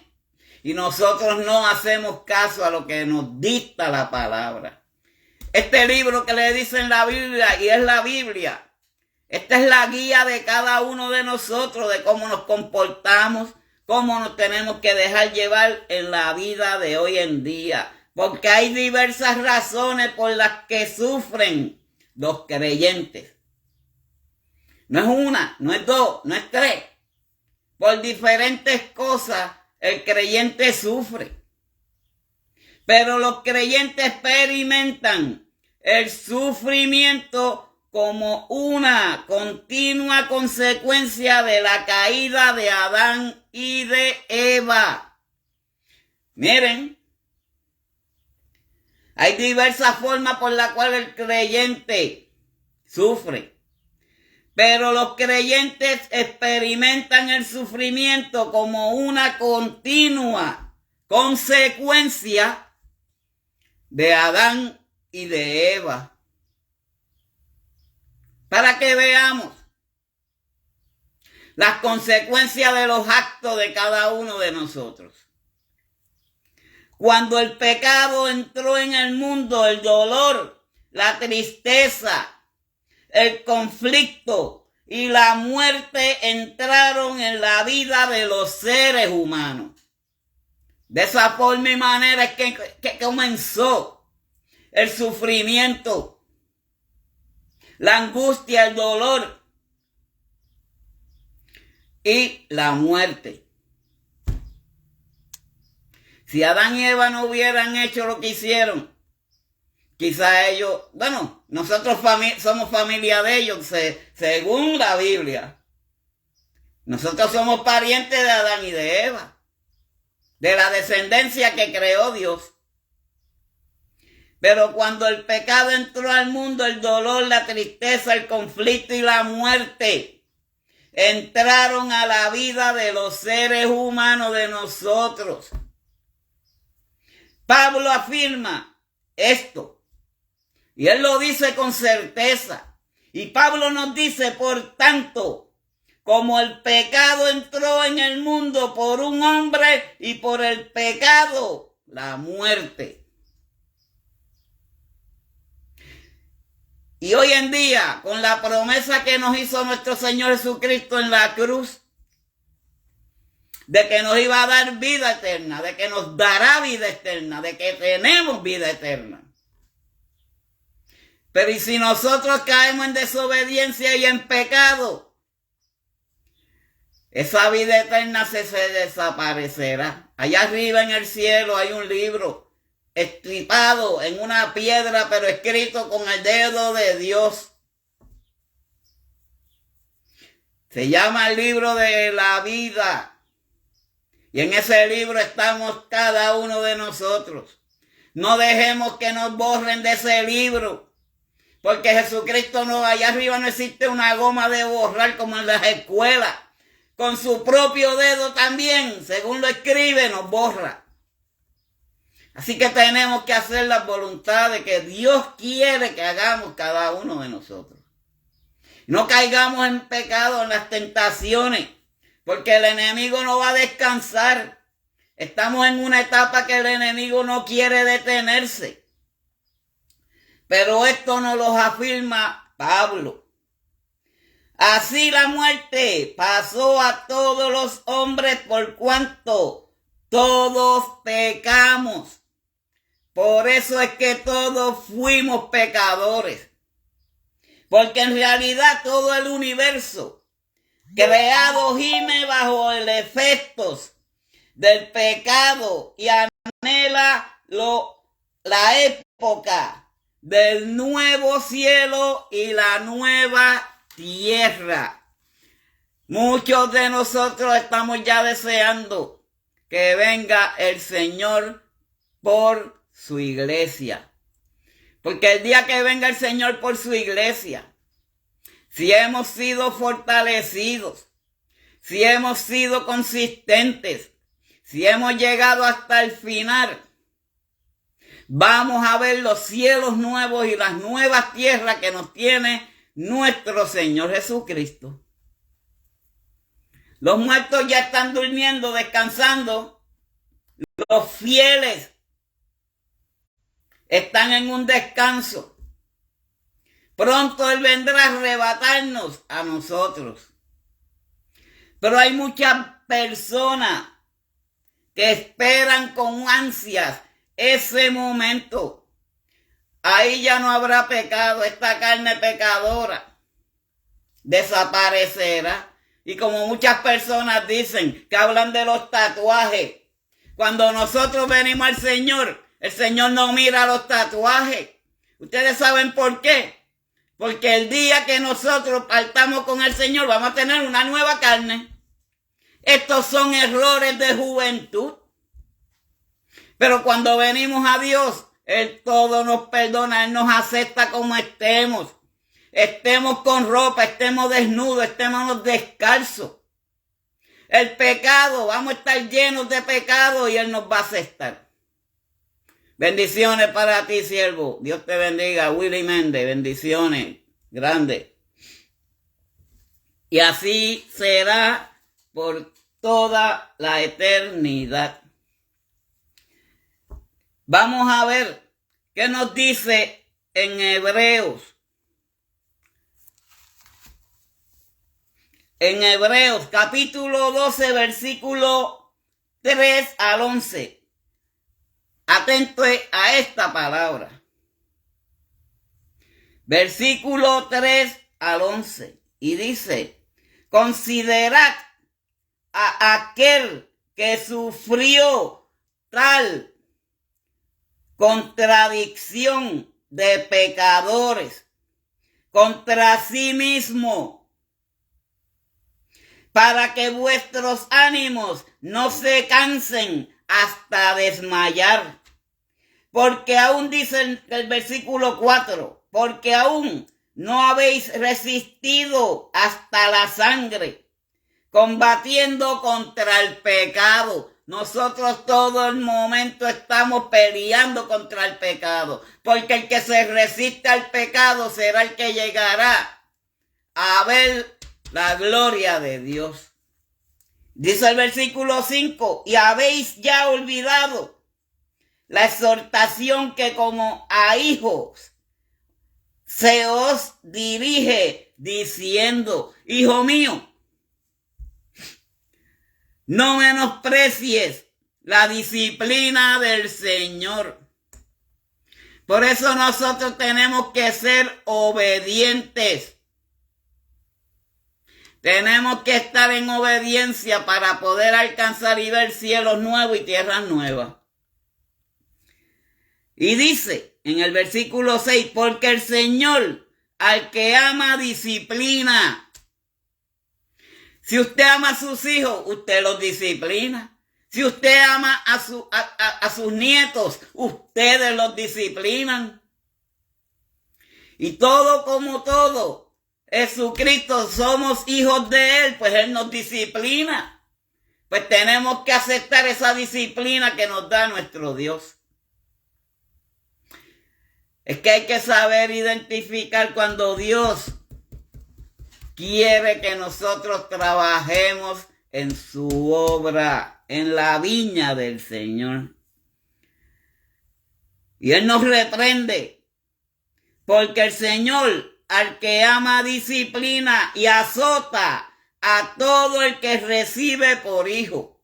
y nosotros no hacemos caso a lo que nos dicta la palabra. Este libro que le dicen la Biblia, y es la Biblia, esta es la guía de cada uno de nosotros, de cómo nos comportamos, cómo nos tenemos que dejar llevar en la vida de hoy en día. Porque hay diversas razones por las que sufren los creyentes. No es una, no es dos, no es tres. Por diferentes cosas el creyente sufre. Pero los creyentes experimentan el sufrimiento como una continua consecuencia de la caída de Adán y de Eva. Miren, hay diversas formas por las cuales el creyente sufre. Pero los creyentes experimentan el sufrimiento como una continua consecuencia de Adán y de Eva. Para que veamos las consecuencias de los actos de cada uno de nosotros. Cuando el pecado entró en el mundo, el dolor, la tristeza, el conflicto y la muerte entraron en la vida de los seres humanos. De esa forma y manera es que comenzó el sufrimiento, la angustia, el dolor y la muerte. Si Adán y Eva no hubieran hecho lo que hicieron, quizá ellos, bueno, nosotros somos familia de ellos, según la Biblia. Nosotros somos parientes de Adán y de Eva, de la descendencia que creó Dios. Pero cuando el pecado entró al mundo, el dolor, la tristeza, el conflicto y la muerte entraron a la vida de los seres humanos, de nosotros. Pablo afirma esto. Y él lo dice con certeza. Y Pablo nos dice, por tanto, como el pecado entró en el mundo por un hombre y por el pecado la muerte. Y hoy en día, con la promesa que nos hizo nuestro Señor Jesucristo en la cruz, de que nos iba a dar vida eterna, de que nos dará vida eterna, de que tenemos vida eterna. Pero ¿y si nosotros caemos en desobediencia y en pecado? Esa vida eterna se desaparecerá. Allá arriba en el cielo hay un libro estripado en una piedra, pero escrito con el dedo de Dios. Se llama el libro de la vida. Y en ese libro estamos cada uno de nosotros. No dejemos que nos borren de ese libro. Porque Jesucristo no, allá arriba no existe una goma de borrar como en las escuelas. Con su propio dedo también, según lo escribe, nos borra. Así que tenemos que hacer la voluntad de que Dios quiere que hagamos cada uno de nosotros. No caigamos en pecado, en las tentaciones, porque el enemigo no va a descansar. Estamos en una etapa que el enemigo no quiere detenerse. Pero esto nos lo afirma Pablo. Así la muerte pasó a todos los hombres por cuanto todos pecamos. Por eso es que todos fuimos pecadores. Porque en realidad todo el universo creado gime bajo el efecto del pecado y anhela la época del nuevo cielo y la nueva tierra. Muchos de nosotros estamos ya deseando que venga el Señor por su iglesia. Porque el día que venga el Señor por su iglesia, si hemos sido fortalecidos, si hemos sido consistentes, si hemos llegado hasta el final, vamos a ver los cielos nuevos y las nuevas tierras que nos tiene nuestro Señor Jesucristo. Los muertos ya están durmiendo, descansando. Los fieles están en un descanso. Pronto Él vendrá a arrebatarnos a nosotros. Pero hay muchas personas que esperan con ansias ese momento. Ahí ya no habrá pecado, esta carne pecadora desaparecerá. Y como muchas personas dicen que hablan de los tatuajes, cuando nosotros venimos al Señor, el Señor no mira los tatuajes, ¿Ustedes saben por qué? Porque el día que nosotros partamos con el Señor vamos a tener una nueva carne. Estos son errores de juventud. Pero cuando venimos a Dios, Él todo nos perdona, Él nos acepta como estemos. Estemos con ropa, estemos desnudos, estemos descalzos. El pecado, vamos a estar llenos de pecado y Él nos va a aceptar. Bendiciones para ti, siervo. Dios te bendiga. Willy Méndez, bendiciones grandes. Y así será por toda la eternidad. Vamos a ver qué nos dice en Hebreos. En Hebreos capítulo 12, versículo 3 al 11. Atento a esta palabra. Versículo 3 al 11. Y dice, considerad a aquel que sufrió tal contradicción de pecadores contra sí mismo, para que vuestros ánimos no se cansen hasta desmayar. Porque aún dice el versículo 4, porque aún no habéis resistido hasta la sangre, combatiendo contra el pecado. Nosotros todo el momento estamos peleando contra el pecado, porque el que se resiste al pecado será el que llegará a ver la gloria de Dios. Dice el versículo 5, y habéis ya olvidado la exhortación que como a hijos se os dirige diciendo, hijo mío, no menosprecies la disciplina del Señor. Por eso nosotros tenemos que ser obedientes. Tenemos que estar en obediencia para poder alcanzar y ver cielos nuevos y tierras nuevas. Y dice en el versículo 6, porque el Señor al que ama disciplina. Si usted ama a sus hijos, usted los disciplina. Si usted ama a sus nietos, ustedes los disciplinan. Y todo como todo, Jesucristo, somos hijos de Él, pues Él nos disciplina. Pues tenemos que aceptar esa disciplina que nos da nuestro Dios. Es que hay que saber identificar cuando Dios quiere que nosotros trabajemos en su obra, en la viña del Señor. Y Él nos reprende, porque el Señor al que ama disciplina y azota a todo el que recibe por hijo.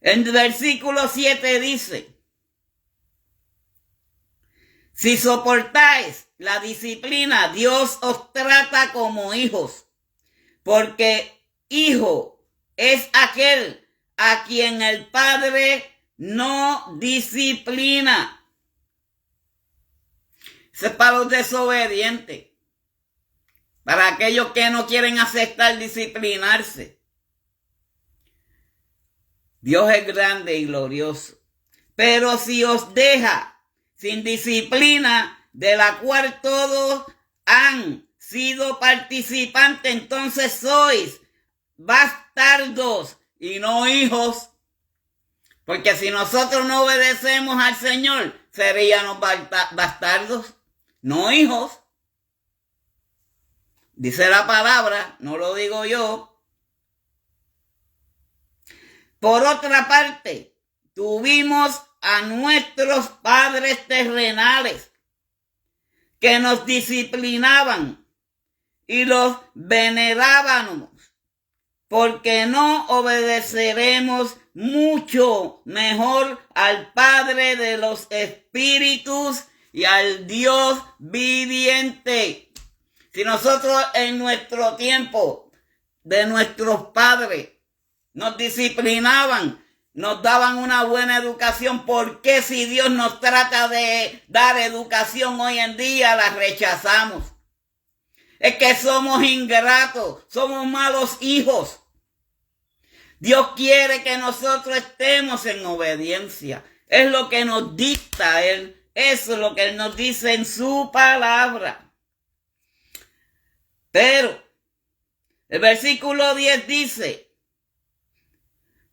En el versículo 7 dice, si soportáis la disciplina, Dios os trata como hijos, porque hijo es aquel a quien el Padre no disciplina. Eso es para los desobedientes, para aquellos que no quieren aceptar disciplinarse. Dios es grande y glorioso. Pero si os deja sin disciplina, de la cual todos han sido participantes, entonces sois bastardos y no hijos. Porque si nosotros no obedecemos al Señor, seríamos bastardos, no hijos. Dice la palabra, no lo digo yo. Por otra parte, tuvimos a nuestros padres terrenales que nos disciplinaban y los venerábamos, porque no obedeceremos mucho mejor al Padre de los espíritus y al Dios viviente. Si nosotros en nuestro tiempo de nuestros padres nos disciplinaban, nos daban una buena educación. ¿Por qué si Dios nos trata de dar educación hoy en día la rechazamos? Es que somos ingratos, somos malos hijos. Dios quiere que nosotros estemos en obediencia. Es lo que nos dicta Él. Eso es lo que Él nos dice en su palabra. Pero el versículo 10 dice,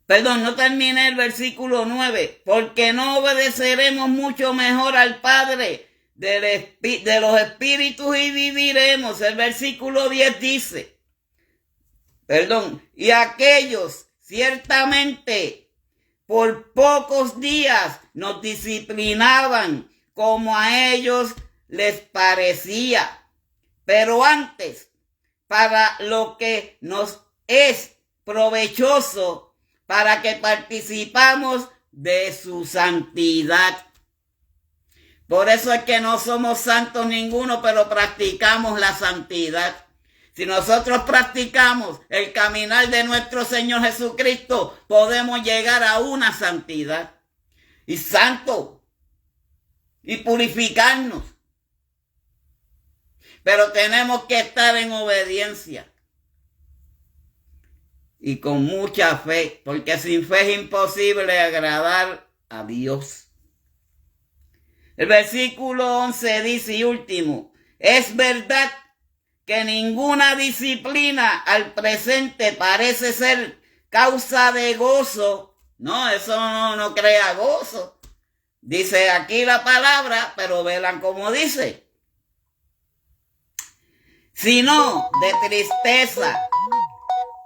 no terminé el versículo 9, porque no obedeceremos mucho mejor al Padre de los espíritus y viviremos. El versículo 10 dice, y aquellos ciertamente por pocos días nos disciplinaban como a ellos les parecía, pero antes, para lo que nos es provechoso, para que participamos de su santidad. Por eso es que no somos santos ninguno, pero practicamos la santidad. Si nosotros practicamos el caminar de nuestro Señor Jesucristo, podemos llegar a una santidad y santo y purificarnos. Pero tenemos que estar en obediencia y con mucha fe, porque sin fe es imposible agradar a Dios. El versículo 11 dice, y último, es verdad que ninguna disciplina al presente parece ser causa de gozo. No, eso no crea gozo. Dice aquí la palabra, pero vean cómo dice. Sino de tristeza,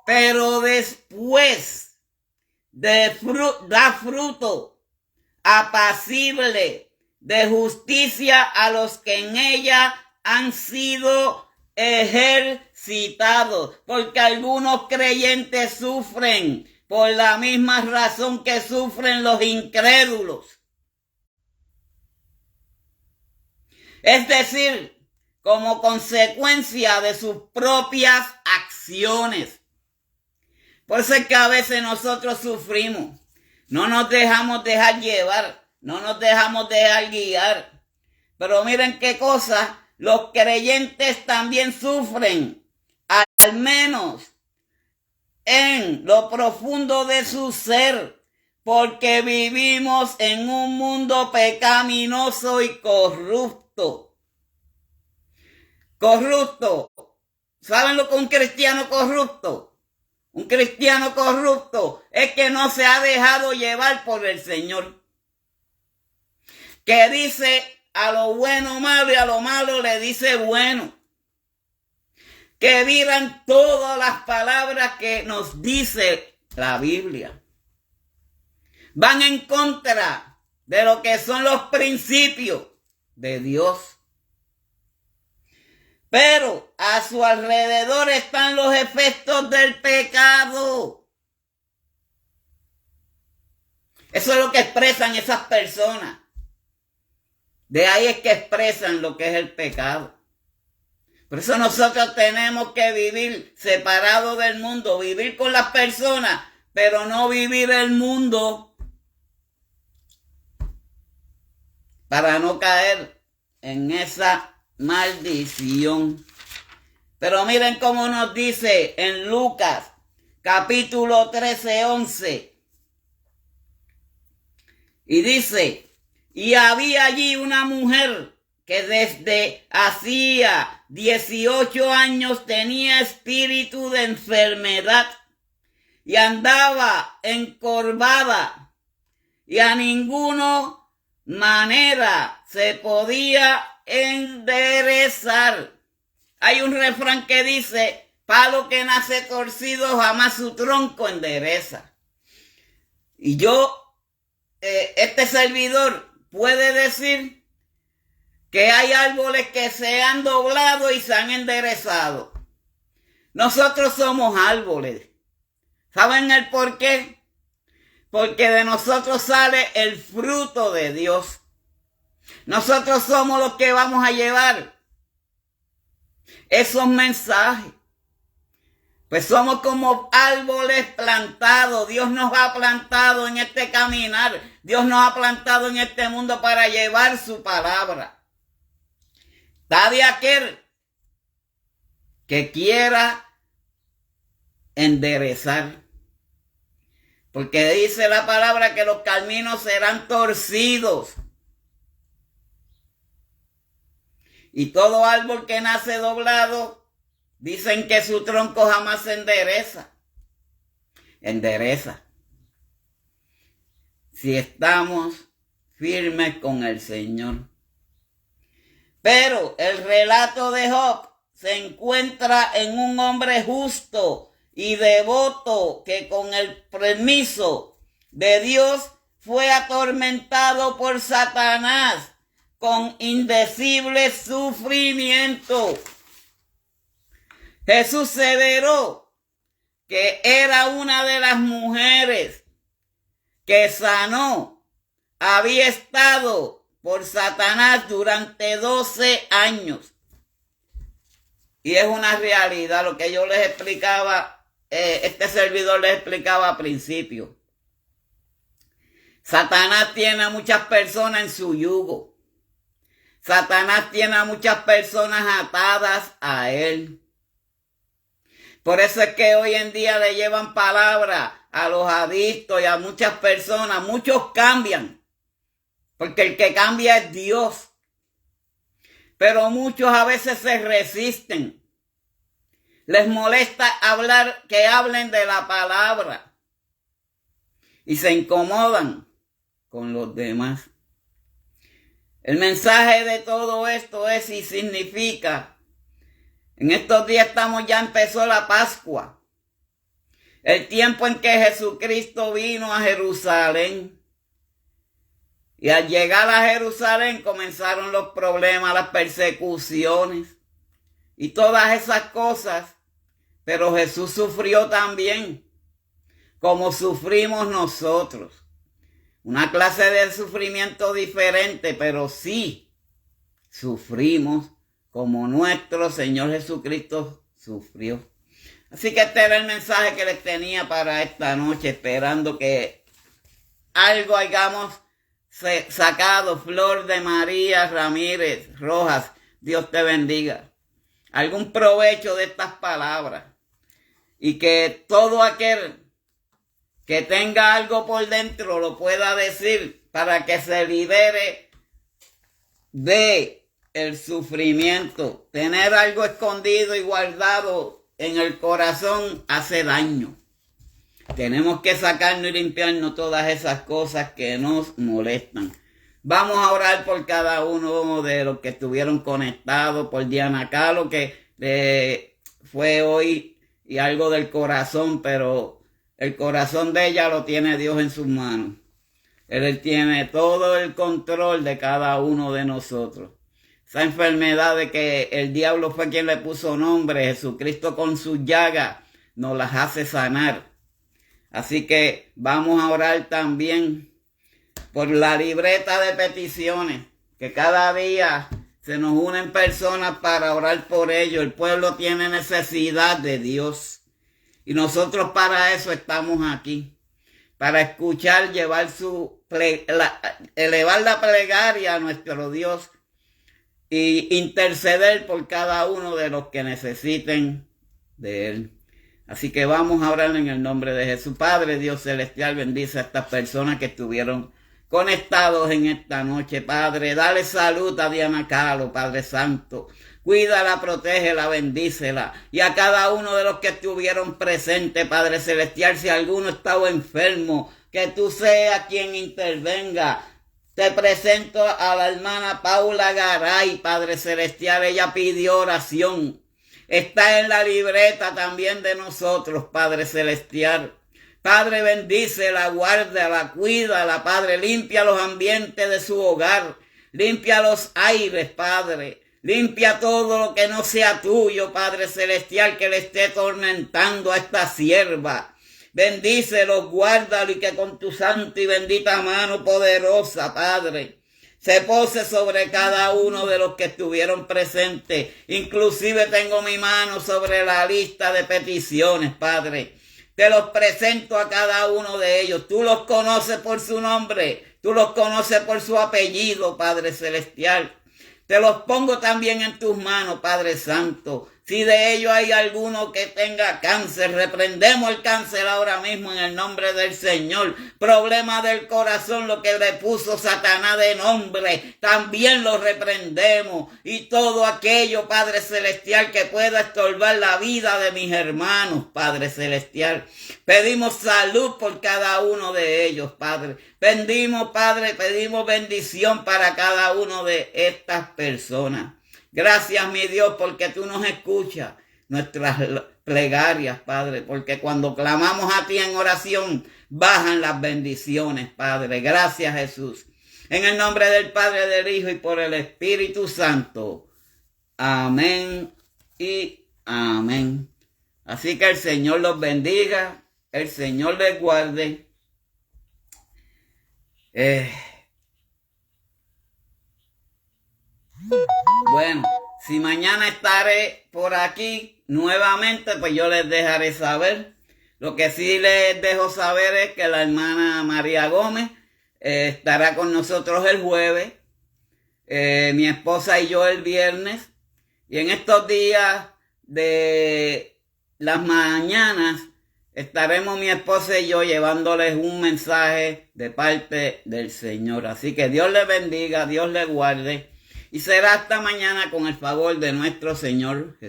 pero después da fruto apacible de justicia a los que en ella han sido ejercitados, porque algunos creyentes sufren por la misma razón que sufren los incrédulos. Es decir, como consecuencia de sus propias acciones. Por eso es que a veces nosotros sufrimos. No nos dejamos dejar llevar, no nos dejamos dejar guiar. Pero miren qué cosa, los creyentes también sufren, al menos en lo profundo de su ser, porque vivimos en un mundo pecaminoso y corrupto. Corrupto. ¿Saben lo que es un cristiano corrupto? Un cristiano corrupto es que no se ha dejado llevar por el Señor. Que dice a lo bueno malo y a lo malo le dice bueno. Que miran todas las palabras que nos dice la Biblia. Van en contra de lo que son los principios de Dios. Pero a su alrededor están los efectos del pecado. Eso es lo que expresan esas personas. De ahí es que expresan lo que es el pecado. Por eso nosotros tenemos que vivir separados del mundo, vivir con las personas, pero no vivir el mundo para no caer en esa maldición. Pero miren cómo nos dice en Lucas capítulo 13:11. Y dice, y había allí una mujer que desde hacía 18 años tenía espíritu de enfermedad y andaba encorvada y a ninguna manera se podía enderezar. Hay un refrán que dice, palo que nace torcido jamás su tronco endereza. Y yo, este servidor puede decir que hay árboles que se han doblado y se han enderezado. Nosotros somos árboles. ¿Saben el por qué? Porque de nosotros sale el fruto de Dios. Nosotros somos los que vamos a llevar esos mensajes. Pues somos como árboles plantados. Dios nos ha plantado en este caminar. Dios nos ha plantado en este mundo para llevar su palabra. Está de aquel que quiera enderezar. Porque dice la palabra que los caminos serán torcidos. Y todo árbol que nace doblado, dicen que su tronco jamás se endereza. Endereza. Si estamos firmes con el Señor. Pero el relato de Job se encuentra en un hombre justo y devoto que con el permiso de Dios fue atormentado por Satanás con indecible sufrimiento. Jesús aseveró que era una de las mujeres que sanó, había estado por Satanás durante 12 años. Y es una realidad lo que yo les explicaba, este servidor les explicaba al principio. Satanás tiene a muchas personas en su yugo. Satanás tiene a muchas personas atadas a él. Por eso es que hoy en día le llevan palabra a los adictos y a muchas personas. Muchos cambian, porque el que cambia es Dios. Pero muchos a veces se resisten. Les molesta que hablen de la palabra. Y se incomodan con los demás. El mensaje de todo esto es y significa, en estos días empezó la Pascua. El tiempo en que Jesucristo vino a Jerusalén. Y al llegar a Jerusalén comenzaron los problemas, las persecuciones y todas esas cosas. Pero Jesús sufrió también, como sufrimos nosotros. Una clase de sufrimiento diferente, pero sí sufrimos como nuestro Señor Jesucristo sufrió. Así que este era el mensaje que les tenía para esta noche, esperando que algo hayamos sacado. Flor de María Ramírez Rojas, Dios te bendiga. Algún provecho de estas palabras. Y que todo aquel que tenga algo por dentro lo pueda decir para que se libere de el sufrimiento. Tener algo escondido y guardado en el corazón hace daño. Tenemos que sacarnos y limpiarnos todas esas cosas que nos molestan. Vamos a orar por cada uno de los que estuvieron conectados, por Diana Calo, que fue hoy y algo del corazón, pero el corazón de ella lo tiene Dios en sus manos. Él tiene todo el control de cada uno de nosotros. Esa enfermedad de que el diablo fue quien le puso nombre, Jesucristo con sus llagas nos las hace sanar. Así que vamos a orar también por la libreta de peticiones, que cada día se nos unen personas para orar por ellos. El pueblo tiene necesidad de Dios. Y nosotros para eso estamos aquí. Para escuchar, elevar la plegaria a nuestro Dios. Y interceder por cada uno de los que necesiten de Él. Así que vamos a orar en el nombre de Jesús. Padre Dios celestial, bendice a estas personas que estuvieron conectados en esta noche, Padre. Dale salud a Diana Calo, Padre Santo. Cuídala, protégela, bendícela. Y a cada uno de los que estuvieron presentes, Padre Celestial, si alguno estaba enfermo, que tú seas quien intervenga. Te presento a la hermana Paula Garay, Padre Celestial. Ella pidió oración. Está en la libreta también de nosotros, Padre Celestial. Padre, bendícela, guárdala, cuídala, Padre. Limpia los ambientes de su hogar. Limpia los aires, Padre. Limpia todo lo que no sea tuyo, Padre Celestial, que le esté atormentando a esta sierva. Bendícelos, guárdalo y que con tu santa y bendita mano poderosa, Padre, se pose sobre cada uno de los que estuvieron presentes. Inclusive tengo mi mano sobre la lista de peticiones, Padre. Te los presento a cada uno de ellos. Tú los conoces por su nombre. Tú los conoces por su apellido, Padre Celestial. Te los pongo también en tus manos, Padre Santo. Si de ellos hay alguno que tenga cáncer, reprendemos el cáncer ahora mismo en el nombre del Señor. Problema del corazón, lo que le puso Satanás de nombre, también lo reprendemos. Y todo aquello, Padre Celestial, que pueda estorbar la vida de mis hermanos, Padre Celestial. Pedimos salud por cada uno de ellos, Padre. Pedimos, Padre, pedimos bendición para cada uno de estas personas. Gracias, mi Dios, porque tú nos escuchas nuestras plegarias, Padre, porque cuando clamamos a ti en oración, bajan las bendiciones, Padre. Gracias, Jesús. En el nombre del Padre, del Hijo y por el Espíritu Santo. Amén y amén. Así que el Señor los bendiga, el Señor les guarde. Bueno, si mañana estaré por aquí nuevamente, pues yo les dejaré saber. Lo que sí les dejo saber es que la hermana María Gómez estará con nosotros el jueves, mi esposa y yo el viernes, y en estos días de las mañanas estaremos mi esposa y yo llevándoles un mensaje de parte del Señor. Así que Dios les bendiga, Dios les guarde. Y será hasta mañana con el favor de nuestro Señor Jesús.